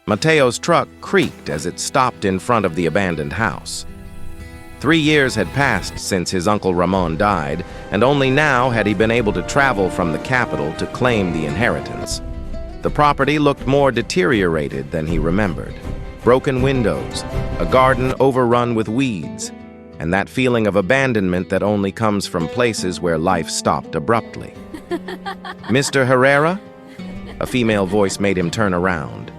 Mateo's truck creaked as it stopped in front of the abandoned house. 3 years had passed since his uncle Ramon died, and only now had he been able to travel from the capital to claim the inheritance. The property looked more deteriorated than he remembered. Broken windows, a garden overrun with weeds, and that feeling of abandonment that only comes from places where life stopped abruptly. "Mr. Herrera?" A female voice made him turn around.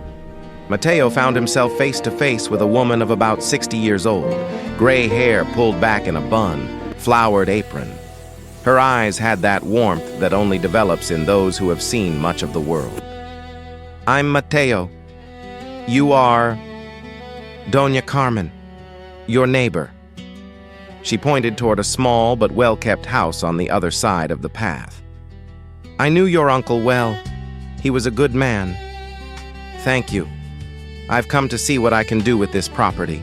Mateo found himself face to face with a woman of about 60 years old, gray hair pulled back in a bun, flowered apron. Her eyes had that warmth that only develops in those who have seen much of the world. "I'm Mateo. You are Doña Carmen, your neighbor." She pointed toward a small but well-kept house on the other side of the path. "I knew your uncle well. He was a good man. Thank you. I've come to see what I can do with this property."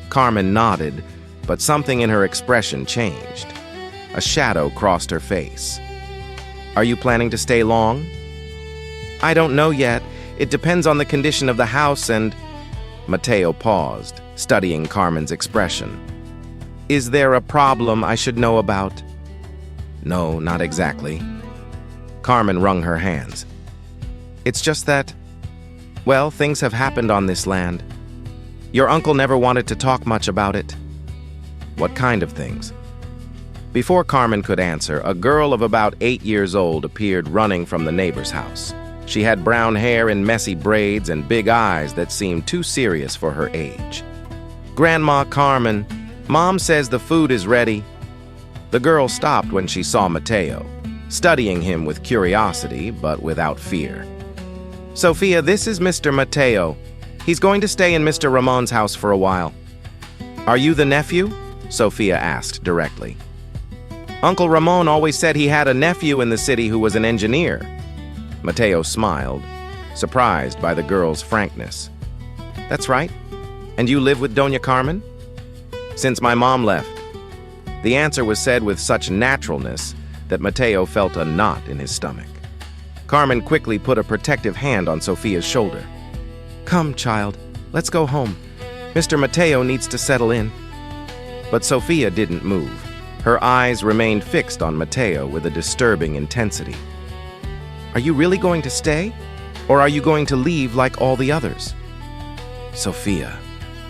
Carmen nodded, but something in her expression changed. A shadow crossed her face. "Are you planning to stay long?" "I don't know yet. It depends on the condition of the house and—" Mateo paused, studying Carmen's expression. "Is there a problem I should know about?" "No, not exactly." Carmen wrung her hands. "It's just that, well, things have happened on this land. Your uncle never wanted to talk much about it." "What kind of things?" Before Carmen could answer, a girl of about 8 years old appeared running from the neighbor's house. She had brown hair in messy braids and big eyes that seemed too serious for her age. "Grandma Carmen, Mom says the food is ready." The girl stopped when she saw Mateo, studying him with curiosity but without fear. "Sophia, this is Mr. Mateo. He's going to stay in Mr. Ramon's house for a while." "Are you the nephew?" Sophia asked directly. "Uncle Ramon always said he had a nephew in the city who was an engineer." Mateo smiled, surprised by the girl's frankness. "That's right. And you live with Doña Carmen?" "Since my mom left." The answer was said with such naturalness that Mateo felt a knot in his stomach. Carmen quickly put a protective hand on Sophia's shoulder. "Come, child, let's go home. Mr. Mateo needs to settle in." But Sophia didn't move. Her eyes remained fixed on Mateo with a disturbing intensity. "Are you really going to stay? Or are you going to leave like all the others?" "Sophia,"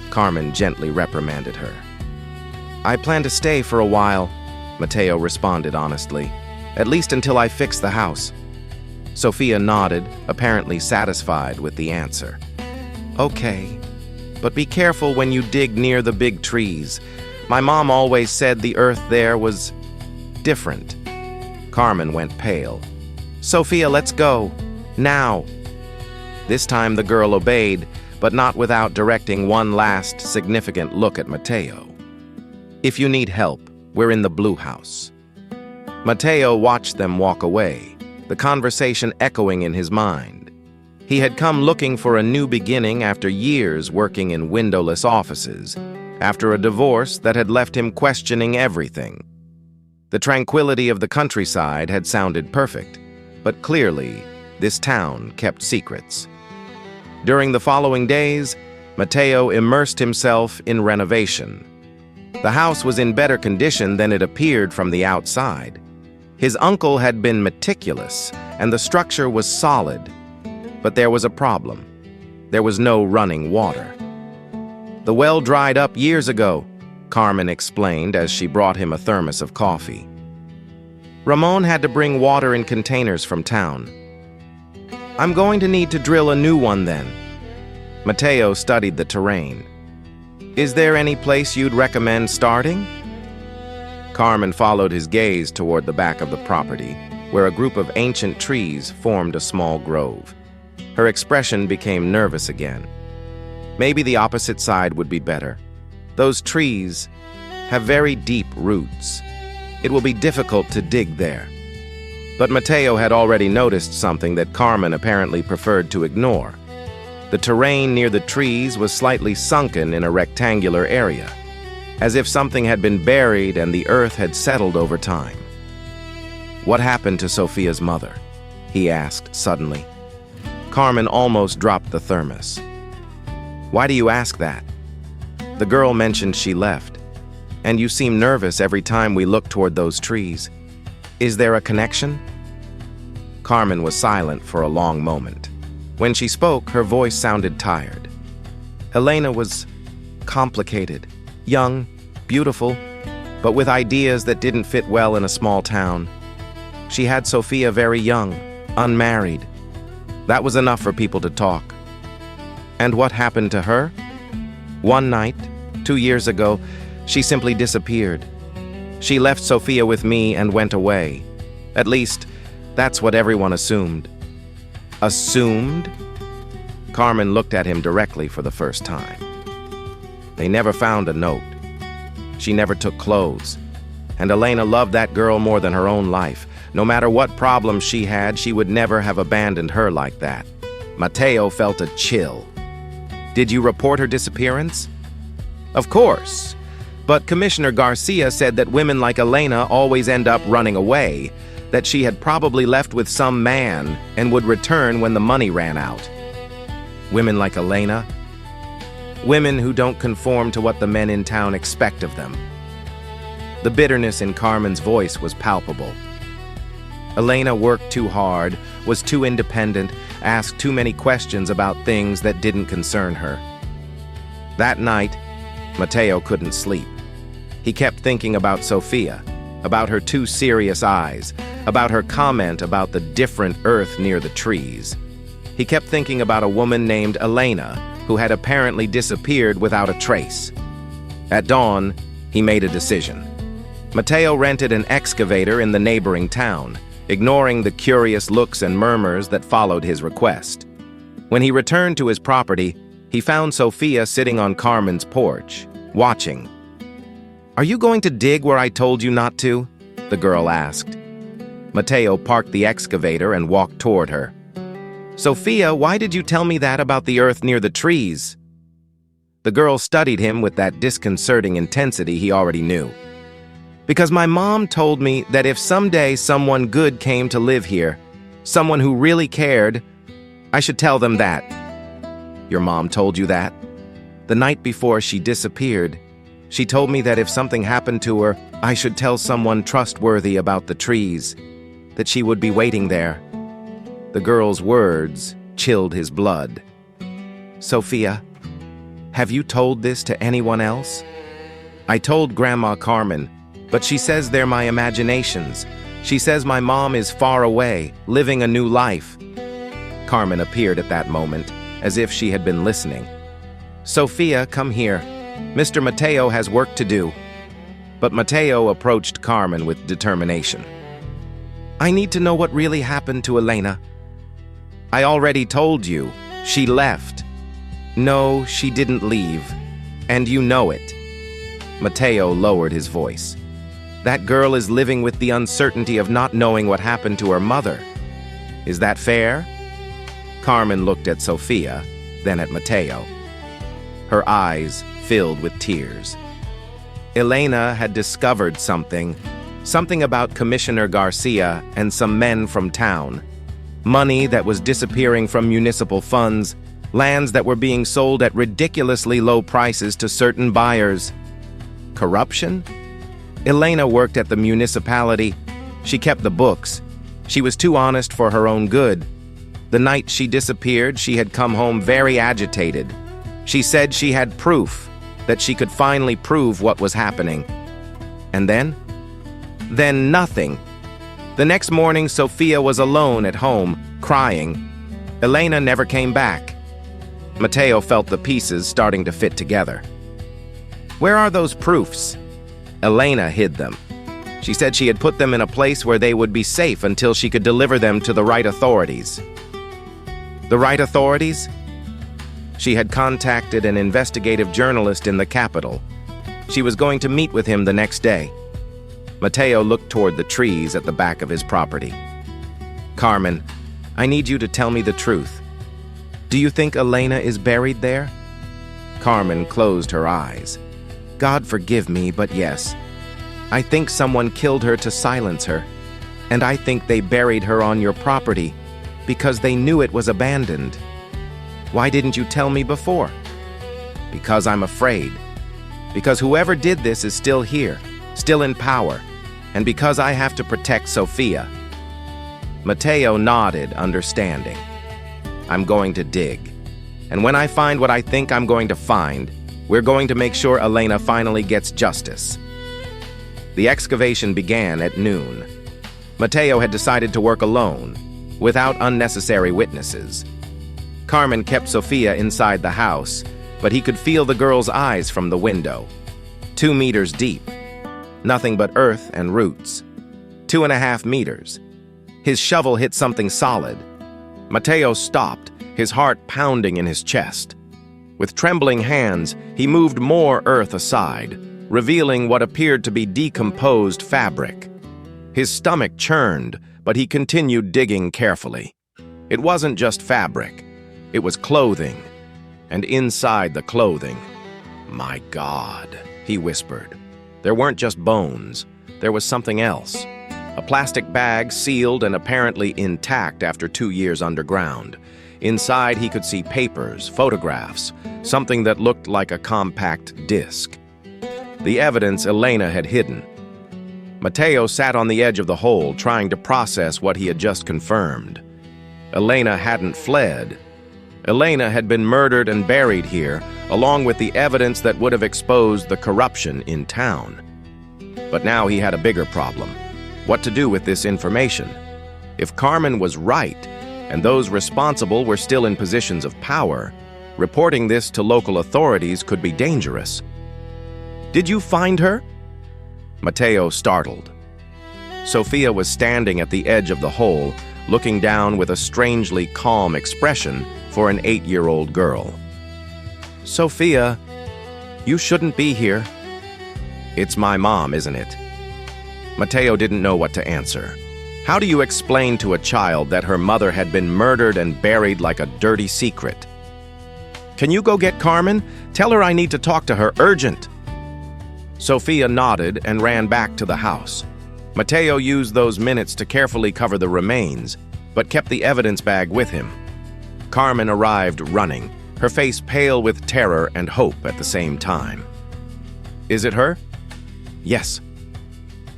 Carmen gently reprimanded her. "I plan to stay for a while," Mateo responded honestly, "at least until I fix the house." Sophia nodded, apparently satisfied with the answer. "Okay, but be careful when you dig near the big trees. My mom always said the earth there was different." Carmen went pale. "Sophia, let's go. Now." This time the girl obeyed, but not without directing one last significant look at Mateo. "If you need help, we're in the blue house." Mateo watched them walk away, the conversation echoing in his mind. He had come looking for a new beginning after years working in windowless offices, after a divorce that had left him questioning everything. The tranquility of the countryside had sounded perfect, but clearly, this town kept secrets. During the following days, Mateo immersed himself in renovation. The house was in better condition than it appeared from the outside. His uncle had been meticulous, and the structure was solid. But there was a problem. There was no running water. "The well dried up years ago," Carmen explained as she brought him a thermos of coffee. "Ramon had to bring water in containers from town. I'm going to need to drill a new one then." Mateo studied the terrain. "Is there any place you'd recommend starting?" Carmen followed his gaze toward the back of the property, where a group of ancient trees formed a small grove. Her expression became nervous again. Maybe the opposite side would be better. Those trees have very deep roots. It will be difficult to dig there. But Mateo had already noticed something that Carmen apparently preferred to ignore. The terrain near the trees was slightly sunken in a rectangular area, as if something had been buried and the earth had settled over time. "What happened to Sophia's mother?" he asked suddenly. Carmen almost dropped the thermos. "Why do you ask that?" "The girl mentioned she left, and you seem nervous every time we look toward those trees. Is there a connection?" Carmen was silent for a long moment. When she spoke, her voice sounded tired. "Elena was complicated, young, beautiful, but with ideas that didn't fit well in a small town. She had Sophia very young, unmarried. That was enough for people to talk." "And what happened to her?" "One night, 2 years ago, she simply disappeared. She left Sophia with me and went away. At least, that's what everyone assumed." "Assumed?" Carmen looked at him directly for the first time. "They never found a note. She never took clothes. And Elena loved that girl more than her own life. No matter what problems she had, she would never have abandoned her like that." Mateo felt a chill. "Did you report her disappearance?" "Of course. But Commissioner Garcia said that women like Elena always end up running away, that she had probably left with some man and would return when the money ran out." "Women like Elena?" "Women who don't conform to what the men in town expect of them." The bitterness in Carmen's voice was palpable. "Elena worked too hard, was too independent, asked too many questions about things that didn't concern her." That night, Mateo couldn't sleep. He kept thinking about Sophia, about her 2 serious eyes, about her comment about the different earth near the trees. He kept thinking about a woman named Elena, who had apparently disappeared without a trace. At dawn, he made a decision. Mateo rented an excavator in the neighboring town, ignoring the curious looks and murmurs that followed his request. When he returned to his property, he found Sophia sitting on Carmen's porch, watching. "Are you going to dig where I told you not to?" the girl asked. Mateo parked the excavator and walked toward her. "Sophia, why did you tell me that about the earth near the trees?" The girl studied him with that disconcerting intensity he already knew. "Because my mom told me that if someday someone good came to live here, someone who really cared, I should tell them that." "Your mom told you that?" "The night before she disappeared, she told me that if something happened to her, I should tell someone trustworthy about the trees, that she would be waiting there." The girl's words chilled his blood. "Sophia, have you told this to anyone else?" "I told Grandma Carmen, but she says they're my imaginations. She says my mom is far away, living a new life." Carmen appeared at that moment, as if she had been listening. "Sophia, come here. Mr. Mateo has work to do." But Mateo approached Carmen with determination. "I need to know what really happened to Elena." "I already told you. She left." "No, she didn't leave. And you know it." Mateo lowered his voice. "That girl is living with the uncertainty of not knowing what happened to her mother. Is that fair?" Carmen looked at Sophia, then at Mateo. Her eyes filled with tears. Elena had discovered something about Commissioner Garcia and some men from town. Money that was disappearing from municipal funds, lands that were being sold at ridiculously low prices to certain buyers. Corruption? Elena worked at the municipality. She kept the books. She was too honest for her own good. The night she disappeared, she had come home very agitated. She said she had proof, that she could finally prove what was happening. And then? Then nothing. The next morning, Sophia was alone at home, crying. Elena never came back. Mateo felt the pieces starting to fit together. "Where are those proofs?" Elena hid them. She said she had put them in a place where they would be safe until she could deliver them to the right authorities. The right authorities? She had contacted an investigative journalist in the capital. She was going to meet with him the next day. Mateo looked toward the trees at the back of his property. "Carmen, I need you to tell me the truth. Do you think Elena is buried there?" Carmen closed her eyes. "God forgive me, but yes. I think someone killed her to silence her, and I think they buried her on your property. Because they knew it was abandoned. Why didn't you tell me before? Because I'm afraid. Because whoever did this is still here, still in power, and because I have to protect Sophia. Mateo nodded, understanding. I'm going to dig. And when I find what I think I'm going to find, we're going to make sure Elena finally gets justice. The excavation began at noon. Mateo had decided to work alone, without unnecessary witnesses. Carmen kept Sophia inside the house, but he could feel the girl's eyes from the window. 2 meters deep. Nothing but earth and roots. 2.5 meters. His shovel hit something solid. Mateo stopped, his heart pounding in his chest. With trembling hands, he moved more earth aside, revealing what appeared to be decomposed fabric. His stomach churned, but he continued digging carefully. It wasn't just fabric. It was clothing. And inside the clothing, "My God," he whispered. There weren't just bones. There was something else. A plastic bag sealed and apparently intact after 2 years underground. Inside, he could see papers, photographs, something that looked like a compact disc. The evidence Elena had hidden. Mateo sat on the edge of the hole, trying to process what he had just confirmed. Elena hadn't fled. Elena had been murdered and buried here, along with the evidence that would have exposed the corruption in town. But now he had a bigger problem. What to do with this information? If Carmen was right, and those responsible were still in positions of power, reporting this to local authorities could be dangerous. "Did you find her?" Mateo startled. Sophia was standing at the edge of the hole, looking down with a strangely calm expression for an 8-year-old girl. "Sophia, you shouldn't be here." "It's my mom, isn't it?" Mateo didn't know what to answer. How do you explain to a child that her mother had been murdered and buried like a dirty secret? "Can you go get Carmen? Tell her I need to talk to her, urgent." Sophia nodded and ran back to the house. Mateo used those minutes to carefully cover the remains, but kept the evidence bag with him. Carmen arrived running, her face pale with terror and hope at the same time. "Is it her?" "Yes.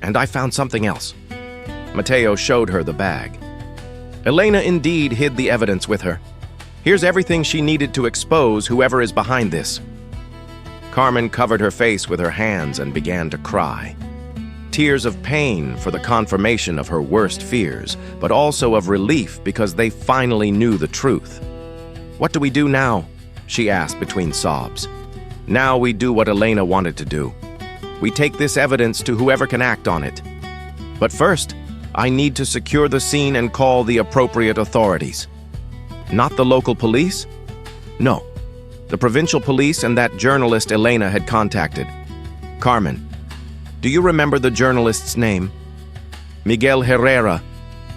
And I found something else." Mateo showed her the bag. Elena indeed hid the evidence with her. Here's everything she needed to expose whoever is behind this. Carmen covered her face with her hands and began to cry. Tears of pain for the confirmation of her worst fears, but also of relief because they finally knew the truth. "What do we do now?" she asked between sobs. "Now we do what Elena wanted to do. We take this evidence to whoever can act on it. But first, I need to secure the scene and call the appropriate authorities." "Not the local police?" "No. The provincial police and that journalist Elena had contacted." "Carmen, do you remember the journalist's name?" "Miguel Herrera,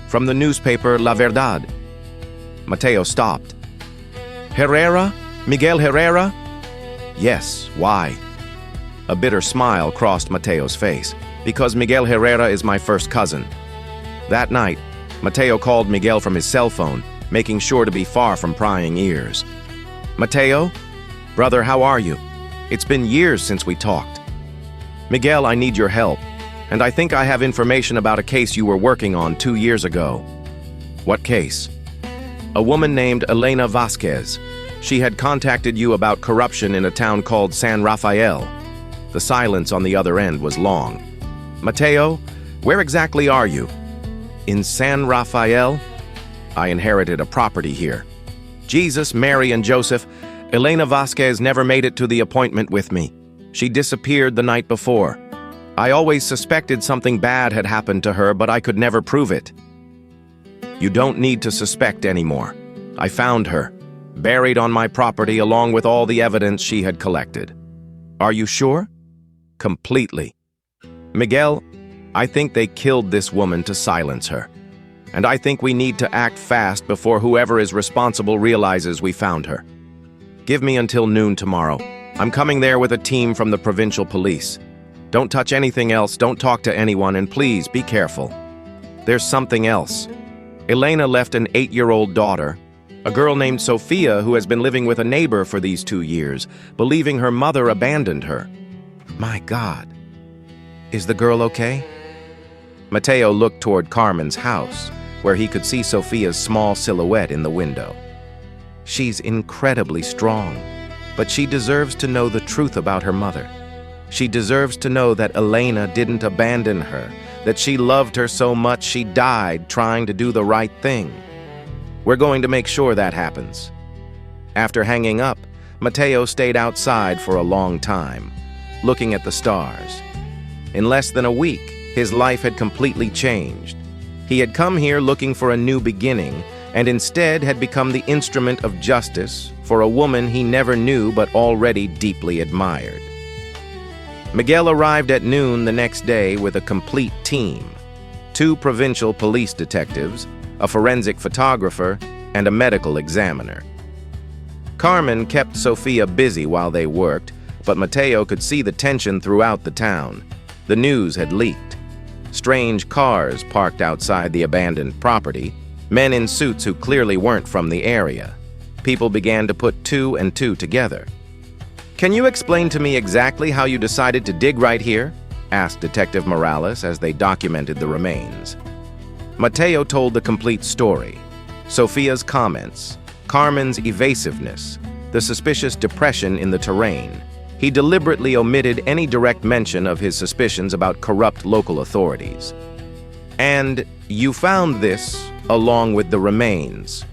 from the newspaper La Verdad." Mateo stopped. "Herrera? Miguel Herrera?" "Yes, why?" A bitter smile crossed Mateo's face. "Because Miguel Herrera is my first cousin." That night, Mateo called Miguel from his cell phone, making sure to be far from prying ears. "Mateo? Brother, how are you? It's been years since we talked." "Miguel, I need your help, and I think I have information about a case you were working on 2 years ago." "What case?" "A woman named Elena Vasquez. She had contacted you about corruption in a town called San Rafael." The silence on the other end was long. "Mateo, where exactly are you?" "In San Rafael? I inherited a property here." "Jesus, Mary, and Joseph, Elena Vasquez never made it to the appointment with me. She disappeared the night before. I always suspected something bad had happened to her, but I could never prove it." "You don't need to suspect anymore. I found her, buried on my property along with all the evidence she had collected." "Are you sure?" "Completely. Miguel, I think they killed this woman to silence her. And I think we need to act fast before whoever is responsible realizes we found her. Give me until noon tomorrow. I'm coming there with a team from the provincial police. Don't touch anything else, don't talk to anyone, and please be careful. There's something else." Elena left an 8-year-old daughter, a girl named Sophia who has been living with a neighbor for these 2 years, believing her mother abandoned her. My God. Is the girl okay? Mateo looked toward Carmen's house, where he could see Sophia's small silhouette in the window. She's incredibly strong, but she deserves to know the truth about her mother. She deserves to know that Elena didn't abandon her, that she loved her so much she died trying to do the right thing. We're going to make sure that happens. After hanging up, Mateo stayed outside for a long time, looking at the stars. In less than a week, his life had completely changed. He had come here looking for a new beginning, and instead had become the instrument of justice for a woman he never knew but already deeply admired. Miguel arrived at noon the next day with a complete team: 2 provincial police detectives, a forensic photographer, and a medical examiner. Carmen kept Sophia busy while they worked, but Mateo could see the tension throughout the town. The news had leaked. Strange cars parked outside the abandoned property, men in suits who clearly weren't from the area. People began to put 2 and 2 together. "Can you explain to me exactly how you decided to dig right here?" asked Detective Morales as they documented the remains. Mateo told the complete story: Sophia's comments, Carmen's evasiveness, the suspicious depression in the terrain. He deliberately omitted any direct mention of his suspicions about corrupt local authorities. "And you found this along with the remains."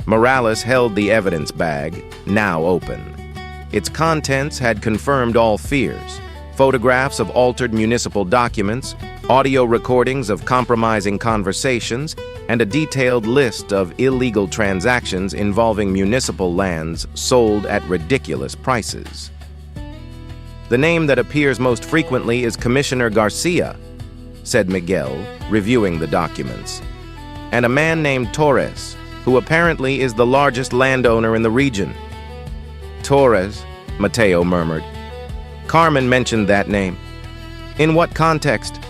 Morales held the evidence bag, now open. Its contents had confirmed all fears: photographs of altered municipal documents, audio recordings of compromising conversations, and a detailed list of illegal transactions involving municipal lands sold at ridiculous prices. "The name that appears most frequently is Commissioner Garcia," said Miguel, reviewing the documents, "and a man named Torres, who apparently is the largest landowner in the region." "Torres," Mateo murmured. "Carmen mentioned that name. In what context?"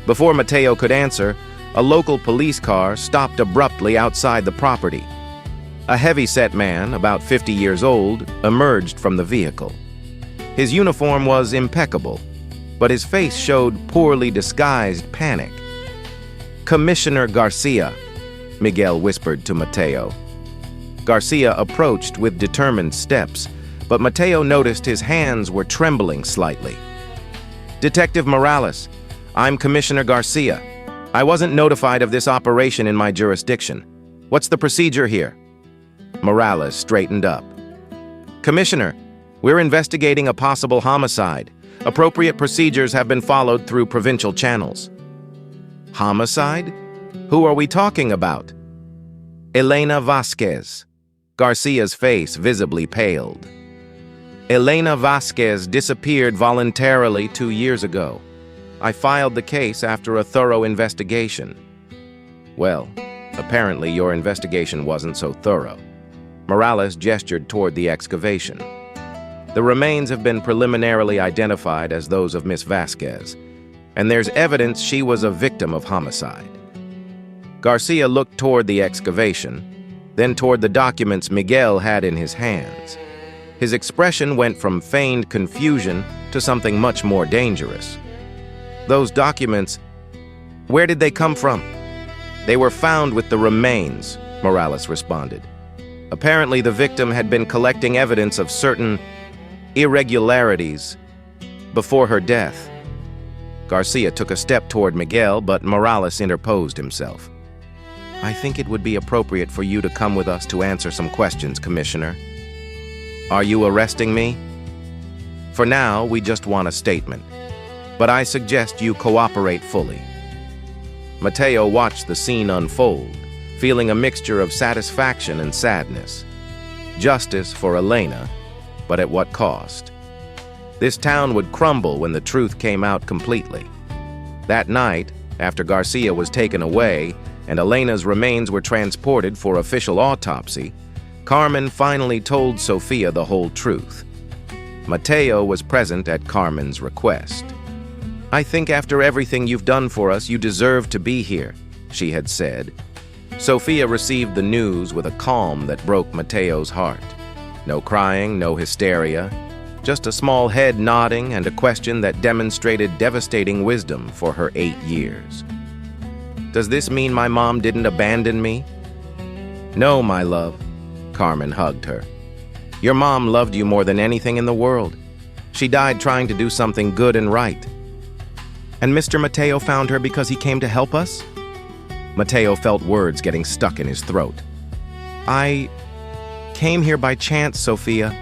Before Mateo could answer, a local police car stopped abruptly outside the property. A heavy-set man, about 50 years old, emerged from the vehicle. His uniform was impeccable, but his face showed poorly disguised panic. "Commissioner Garcia," Miguel whispered to Mateo. Garcia approached with determined steps, but Mateo noticed his hands were trembling slightly. "Detective Morales, I'm Commissioner Garcia. I wasn't notified of this operation in my jurisdiction. What's the procedure here?" Morales straightened up. "Commissioner, we're investigating a possible homicide. Appropriate procedures have been followed through provincial channels." "Homicide? Who are we talking about?" "Elena Vasquez." Garcia's face visibly paled. "Elena Vasquez disappeared voluntarily 2 years ago. I filed the case after a thorough investigation." "Well, apparently your investigation wasn't so thorough." Morales gestured toward the excavation. "The remains have been preliminarily identified as those of Miss Vasquez, and there's evidence she was a victim of homicide." Garcia looked toward the excavation, then toward the documents Miguel had in his hands. His expression went from feigned confusion to something much more dangerous. "Those documents, where did they come from?" "They were found with the remains," Morales responded. "Apparently the victim had been collecting evidence of certain irregularities before her death." Garcia took a step toward Miguel, but Morales interposed himself. "I think it would be appropriate for you to come with us to answer some questions, Commissioner." "Are you arresting me?" "For now, we just want a statement. But I suggest you cooperate fully." Mateo watched the scene unfold, feeling a mixture of satisfaction and sadness. Justice for Elena, but at what cost? This town would crumble when the truth came out completely. That night, after Garcia was taken away and Elena's remains were transported for official autopsy, Carmen finally told Sophia the whole truth. Mateo was present at Carmen's request. "I think after everything you've done for us, you deserve to be here," she had said, Sophia received the news with a calm that broke Mateo's heart. No crying, no hysteria, just a small head nodding and a question that demonstrated devastating wisdom for her 8 years. "Does this mean my mom didn't abandon me?" "No, my love." Carmen hugged her. "Your mom loved you more than anything in the world. She died trying to do something good and right." "And Mr. Mateo found her because he came to help us?" Mateo felt words getting stuck in his throat. "I came here by chance, Sophia,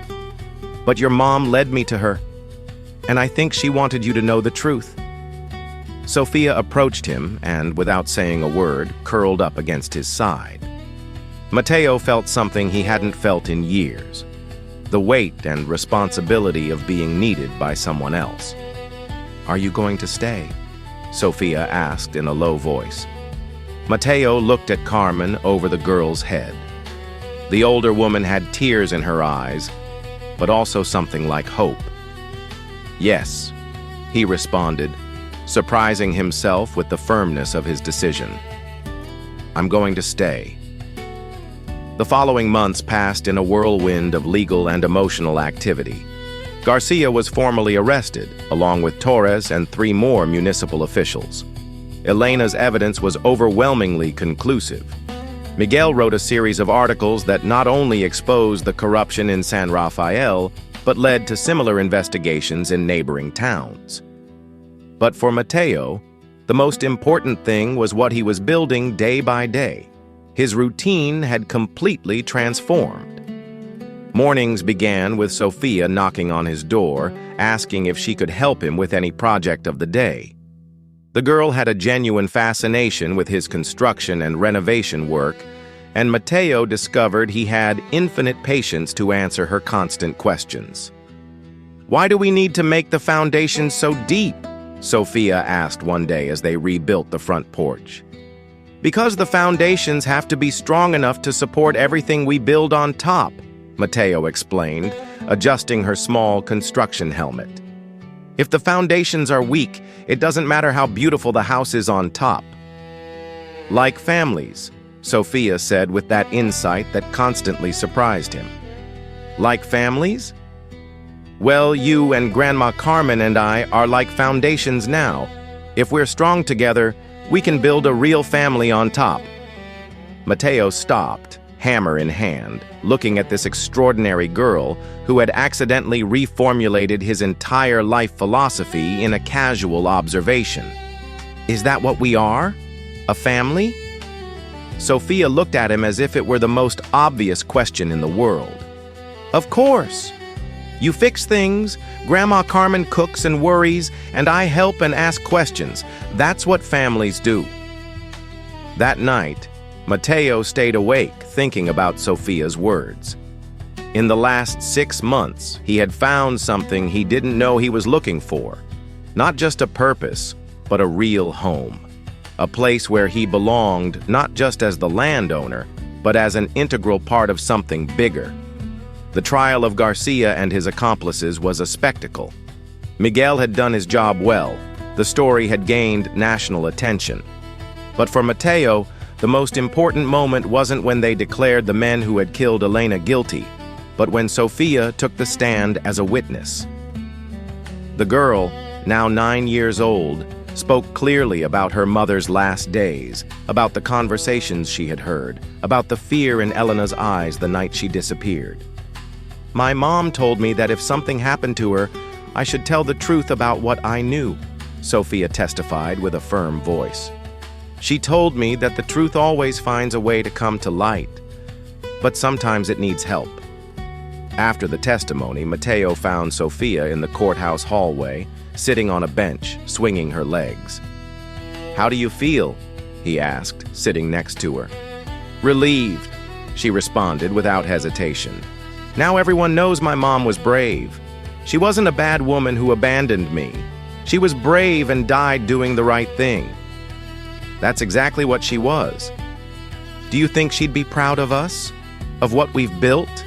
but your mom led me to her, and I think she wanted you to know the truth." Sophia approached him and, without saying a word, curled up against his side. Mateo felt something he hadn't felt in years, the weight and responsibility of being needed by someone else. "Are you going to stay?" Sophia asked in a low voice. Mateo looked at Carmen over the girl's head. The older woman had tears in her eyes, but also something like hope. "Yes," he responded, surprising himself with the firmness of his decision. "I'm going to stay." The following months passed in a whirlwind of legal and emotional activity. Garcia was formally arrested, along with Torres and 3 more municipal officials. Elena's evidence was overwhelmingly conclusive. Miguel wrote a series of articles that not only exposed the corruption in San Rafael, but led to similar investigations in neighboring towns. But for Mateo, the most important thing was what he was building day by day. His routine had completely transformed. Mornings began with Sophia knocking on his door, asking if she could help him with any project of the day. The girl had a genuine fascination with his construction and renovation work, and Mateo discovered he had infinite patience to answer her constant questions. "Why do we need to make the foundation so deep?" Sophia asked one day as they rebuilt the front porch. "Because the foundations have to be strong enough to support everything we build on top," Mateo explained, adjusting her small construction helmet. "If the foundations are weak, it doesn't matter how beautiful the house is on top." "Like families," Sophia said with that insight that constantly surprised him. "Like families?" "Well, you and Grandma Carmen and I are like foundations now. If we're strong together, we can build a real family on top." Mateo stopped, hammer in hand, looking at this extraordinary girl who had accidentally reformulated his entire life philosophy in a casual observation. "Is that what we are? A family?" Sophia looked at him as if it were the most obvious question in the world. "Of course. You fix things, Grandma Carmen cooks and worries, and I help and ask questions. That's what families do." That night, Mateo stayed awake thinking about Sophia's words. In the last 6 months, he had found something he didn't know he was looking for. Not just a purpose, but a real home. A place where he belonged not just as the landowner, but as an integral part of something bigger. The trial of Garcia and his accomplices was a spectacle. Miguel had done his job well. The story had gained national attention. But for Mateo, the most important moment wasn't when they declared the men who had killed Elena guilty, but when Sophia took the stand as a witness. The girl, now 9 years old, spoke clearly about her mother's last days, about the conversations she had heard, about the fear in Elena's eyes the night she disappeared. "My mom told me that if something happened to her, I should tell the truth about what I knew," Sophia testified with a firm voice. "She told me that the truth always finds a way to come to light, but sometimes it needs help." After the testimony, Mateo found Sophia in the courthouse hallway, sitting on a bench, swinging her legs. "How do you feel?" he asked, sitting next to her. "Relieved," she responded without hesitation. "Now everyone knows my mom was brave. She wasn't a bad woman who abandoned me. She was brave and died doing the right thing." That's exactly what she was. "Do you think she'd be proud of us? Of what we've built?"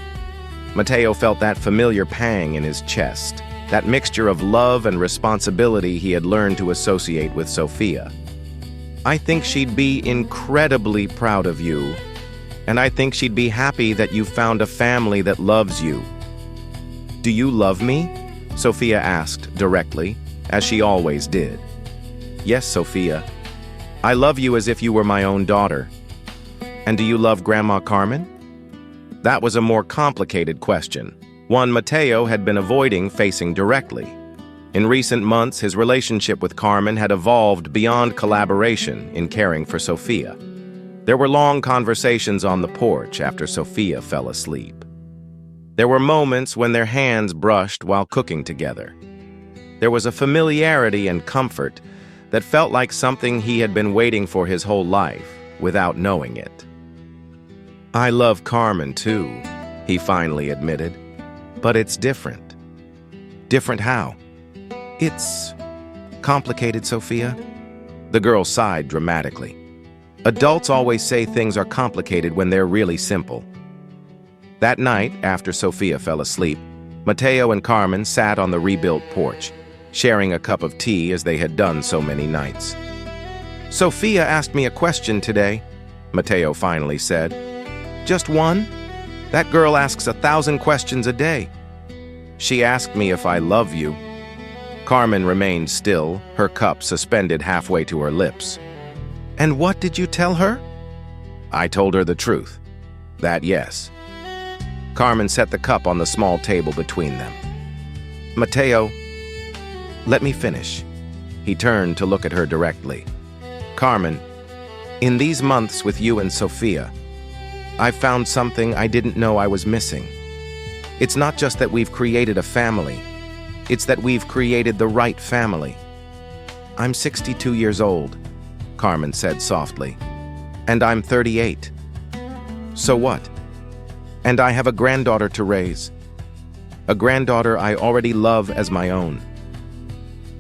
Mateo felt that familiar pang in his chest, that mixture of love and responsibility he had learned to associate with Sophia. I think she'd be incredibly proud of you, and I think she'd be happy that you found a family that loves you. Do you love me? Sophia asked directly, as she always did. Yes, Sophia. I love you as if you were my own daughter. And do you love Grandma Carmen? That was a more complicated question, one Mateo had been avoiding facing directly. In recent months, his relationship with Carmen had evolved beyond collaboration in caring for Sophia. There were long conversations on the porch after Sophia fell asleep. There were moments when their hands brushed while cooking together. There was a familiarity and comfort that felt like something he had been waiting for his whole life without knowing it. I love Carmen too, he finally admitted, but it's different. Different how? It's complicated, Sophia. The girl sighed dramatically. Adults always say things are complicated when they're really simple. That night, after Sophia fell asleep, Mateo and Carmen sat on the rebuilt porch, sharing a cup of tea as they had done so many nights. Sophia asked me a question today, Mateo finally said. Just one? That girl asks 1,000 questions a day. She asked me if I love you. Carmen remained still, her cup suspended halfway to her lips. And what did you tell her? I told her the truth. That yes. Carmen set the cup on the small table between them. Mateo, let me finish. He turned to look at her directly. Carmen, in these months with you and Sophia, I've found something I didn't know I was missing. It's not just that we've created a family. It's that we've created the right family. I'm 62 years old, Carmen said softly, and I'm 38. So what? And I have a granddaughter to raise. A granddaughter I already love as my own.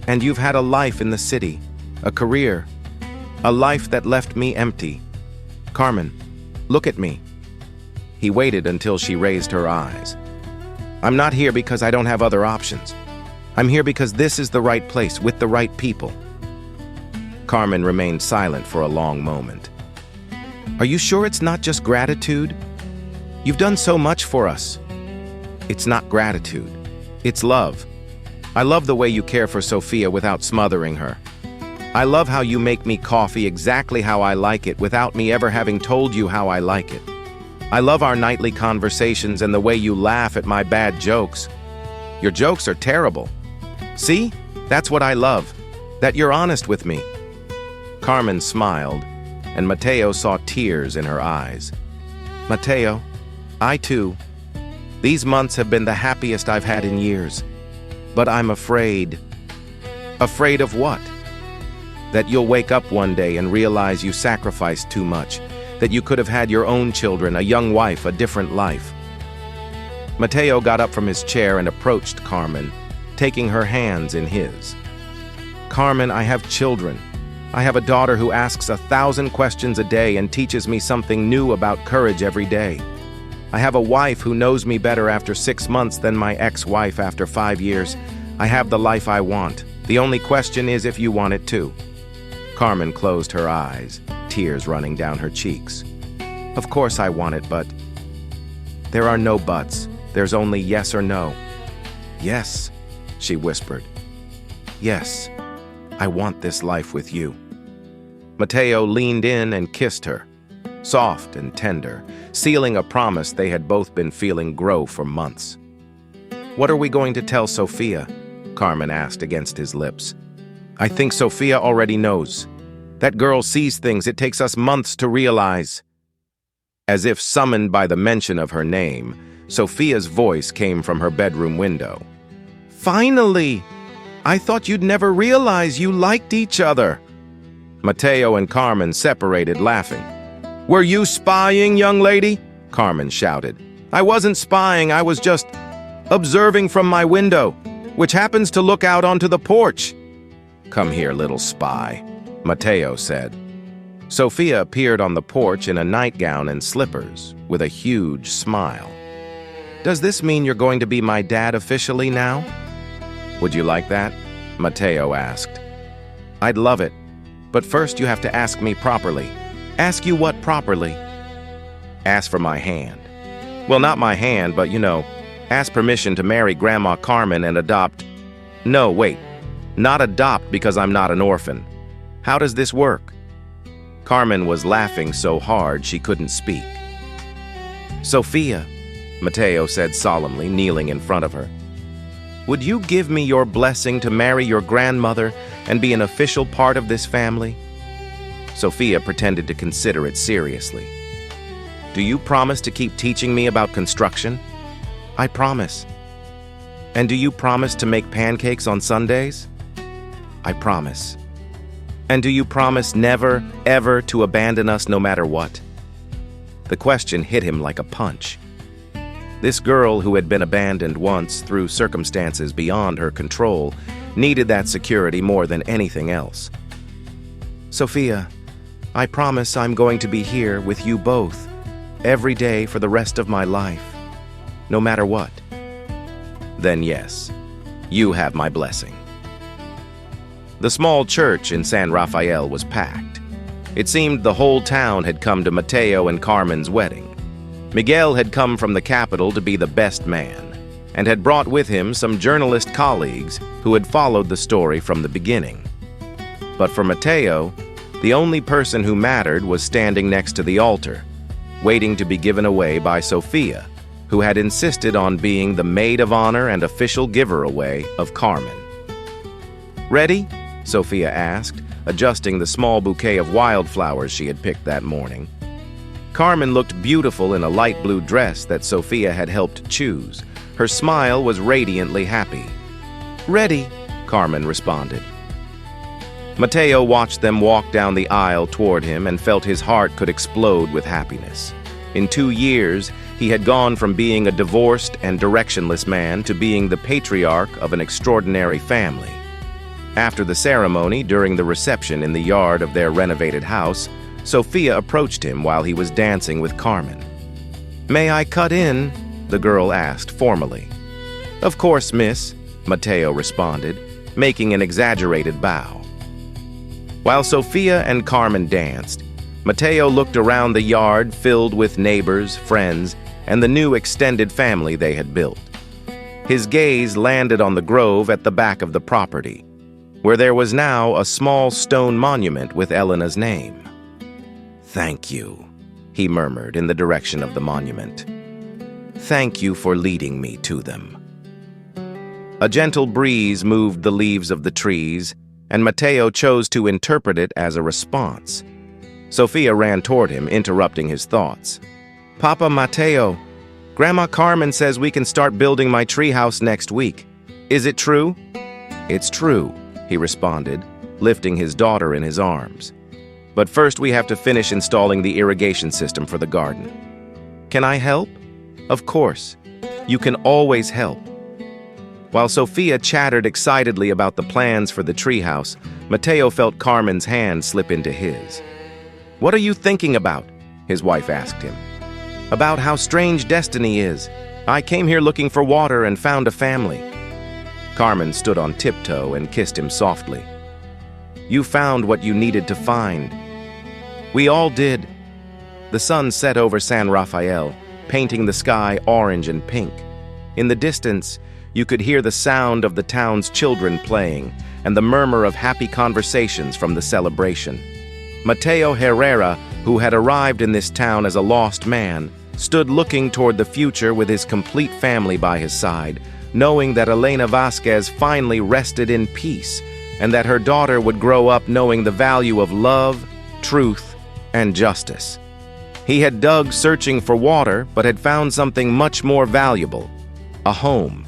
And you've had a life in the city, a career, a life that left me empty. Carmen, look at me. He waited until she raised her eyes. I'm not here because I don't have other options. I'm here because this is the right place with the right people. Carmen remained silent for a long moment. Are you sure it's not just gratitude? You've done so much for us. It's not gratitude. It's love. I love the way you care for Sophia without smothering her. I love how you make me coffee exactly how I like it without me ever having told you how I like it. I love our nightly conversations and the way you laugh at my bad jokes. Your jokes are terrible. See? That's what I love. That you're honest with me. Carmen smiled, and Mateo saw tears in her eyes. Mateo, I too. These months have been the happiest I've had in years. But I'm afraid. Afraid of what? That you'll wake up one day and realize you sacrificed too much. That you could have had your own children, a young wife, a different life. Mateo got up from his chair and approached Carmen, taking her hands in his. Carmen, I have children. I have a daughter who asks 1,000 questions a day and teaches me something new about courage every day. I have a wife who knows me better after 6 months than my ex-wife after 5 years. I have the life I want. The only question is if you want it too. Carmen closed her eyes, tears running down her cheeks. Of course I want it, but... There are no buts. There's only yes or no. Yes, she whispered. Yes, I want this life with you. Mateo leaned in and kissed her, soft and tender, sealing a promise they had both been feeling grow for months. What are we going to tell Sophia? Carmen asked against his lips. I think Sophia already knows. That girl sees things it takes us months to realize. As if summoned by the mention of her name, Sophia's voice came from her bedroom window. Finally! I thought you'd never realize you liked each other. Mateo and Carmen separated, laughing. Were you spying, young lady? Carmen shouted. I wasn't spying, I was just observing from my window, which happens to look out onto the porch. Come here, little spy, Mateo said. Sophia appeared on the porch in a nightgown and slippers, with a huge smile. Does this mean you're going to be my dad officially now? Would you like that? Mateo asked. I'd love it, But first you have to ask me properly. Ask you what properly? Ask for my hand. Well, not my hand, but ask permission to marry Grandma Carmen and adopt. No, wait. Not adopt because I'm not an orphan. How does this work? Carmen was laughing so hard she couldn't speak. Sophia, Mateo said solemnly, kneeling in front of her, would you give me your blessing to marry your grandmother and be an official part of this family? Sophia pretended to consider it seriously. Do you promise to keep teaching me about construction? I promise. And do you promise to make pancakes on Sundays? I promise. And do you promise never, ever to abandon us no matter what? The question hit him like a punch. This girl who had been abandoned once through circumstances beyond her control needed that security more than anything else. Sophia, I promise I'm going to be here with you both, every day for the rest of my life, no matter what. Then yes, you have my blessing. The small church in San Rafael was packed. It seemed the whole town had come to Mateo and Carmen's wedding. Miguel had come from the capital to be the best man, and had brought with him some journalist colleagues who had followed the story from the beginning. But for Mateo, the only person who mattered was standing next to the altar, waiting to be given away by Sophia, who had insisted on being the maid of honor and official giver-away of Carmen. Ready? Sophia asked, adjusting the small bouquet of wildflowers she had picked that morning. Carmen looked beautiful in a light blue dress that Sophia had helped choose. Her smile was radiantly happy. Ready, Carmen responded. Mateo watched them walk down the aisle toward him and felt his heart could explode with happiness. In 2 years, he had gone from being a divorced and directionless man to being the patriarch of an extraordinary family. After the ceremony, during the reception in the yard of their renovated house, Sophia approached him while he was dancing with Carmen. May I cut in? The girl asked formally. Of course, miss, Mateo responded, making an exaggerated bow. While Sophia and Carmen danced, Mateo looked around the yard filled with neighbors, friends, and the new extended family they had built. His gaze landed on the grove at the back of the property, where there was now a small stone monument with Elena's name. Thank you, he murmured in the direction of the monument. Thank you for leading me to them. A gentle breeze moved the leaves of the trees, and Mateo chose to interpret it as a response. Sophia ran toward him, interrupting his thoughts. Papa Mateo, Grandma Carmen says we can start building my treehouse next week. Is it true? It's true, he responded, lifting his daughter in his arms. But first we have to finish installing the irrigation system for the garden. Can I help? Of course. You can always help. While Sophia chattered excitedly about the plans for the treehouse, Mateo felt Carmen's hand slip into his. What are you thinking about? His wife asked him. About how strange destiny is. I came here looking for water and found a family. Carmen stood on tiptoe and kissed him softly. You found what you needed to find. We all did. The sun set over San Rafael, painting the sky orange and pink. In the distance, you could hear the sound of the town's children playing and the murmur of happy conversations from the celebration. Mateo Herrera, who had arrived in this town as a lost man, stood looking toward the future with his complete family by his side, knowing that Elena Vasquez finally rested in peace and that her daughter would grow up knowing the value of love, truth, and justice. He had dug searching for water, but had found something much more valuable, a home.